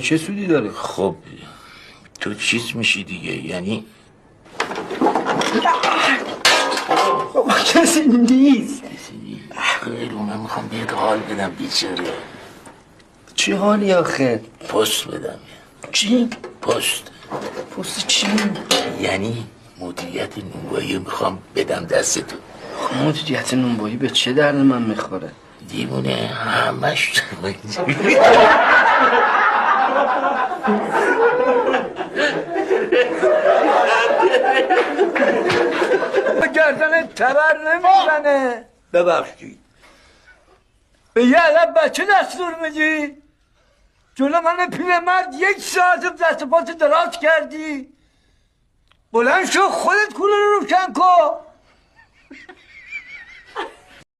چه سودی داره؟ خب تو چیز میشی دیگه، یعنی بابا کسی نیست. خیلی من میخوام بهت حال بدم بیچاره. چه حالی آخه؟ پست بدم. چی؟ پست. پست چی؟ یعنی مدیریت نونوایی میخوام بدم دست تو. مدیریت نونوایی به چه درد من میخوره؟ دیوونه همش گردن تبر نمیزنه. ببخشید. به یه علم بچه دستور میدی؟ جلو من پیرمرد 1 ساعت دست پاس دراز کردی. بلند شو خودت کوله رو روشن کن.